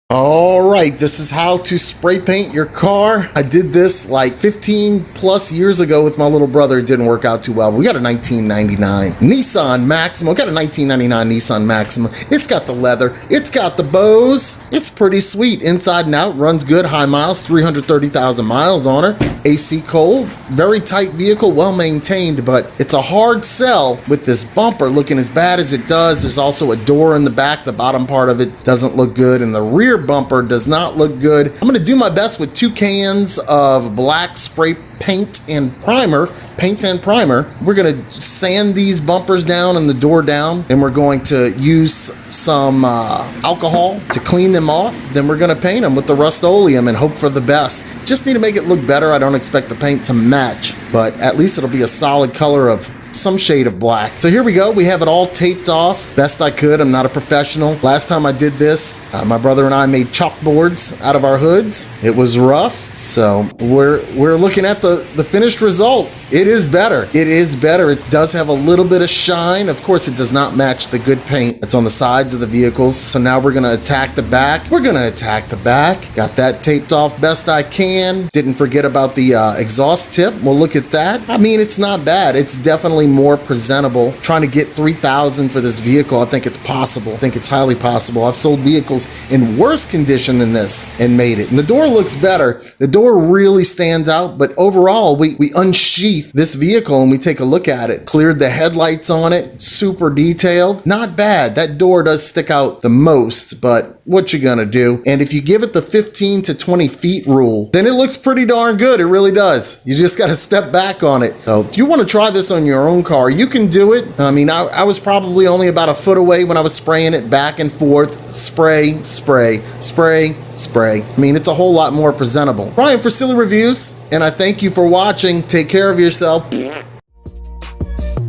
All right, this is how to spray paint your car. I did this like 15 plus years ago with my little brother. It didn't work out too well. We got a 1999 Nissan Maxima. We got a 1999 Nissan Maxima. It's got the leather. It's got the bows. It's pretty sweet inside and out. Runs good. High miles, 330,000 miles on her. AC cold. Very tight vehicle, well maintained, but it's a hard sell with this bumper looking as bad as it does. There's also a door in the back. The bottom part of it doesn't look good, and the rear bumper does not look good. I'm gonna do my best with 2 cans of black spray paint and primer. We're gonna sand these bumpers down and the door down, and we're going to use some alcohol to clean them off. Then we're gonna paint them with the Rust-Oleum and hope for the best. Just need to make it look better. I don't expect the paint to match, but at least it'll be a solid color of some shade of black. So here we go. We have it all taped off best I could. I'm not a professional. Last time I did this, my brother and I made chalkboards out of our hoods. It was rough, so we're looking at the finished result. It is better. It is better. It does have a little bit of shine. Of course, it does not match the good paint that's on the sides of the vehicles. So now we're gonna attack the back. Got that taped off best I can. Didn't forget about the exhaust tip. We'll look at that. I mean, it's not bad. It's definitely more presentable. Trying to get $3,000 for this vehicle, I think it's possible. I think it's highly possible. I've sold vehicles in worse condition than this and made it. And the door looks better. The door really stands out, but overall, we unsheathed this vehicle and we take a look at it. Cleared the headlights on it, super detailed. Not bad. That door does stick out the most, but what you gonna do? And if you give it the 15 to 20 feet rule, then it looks pretty darn good. It really does. You just gotta step back on it. So if you wanna try this on your own car, you can do it. I mean, I was probably only about a foot away when I was spraying it back and forth. Spray, spray, spray, spray. I mean, it's a whole lot more presentable. Brian for Silly Reviews, and I thank you for watching. Take care of yourself.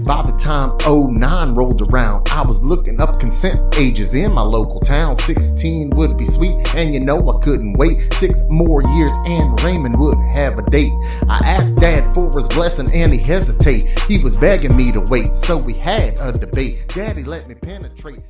By the time '09 rolled around, I was looking up consent ages in my local town. 16 would be sweet, and you know I couldn't wait 6 more years and Raymond would have a date. I asked Dad for his blessing and he hesitated. He was begging me to wait, so we had a debate. Daddy let me penetrate.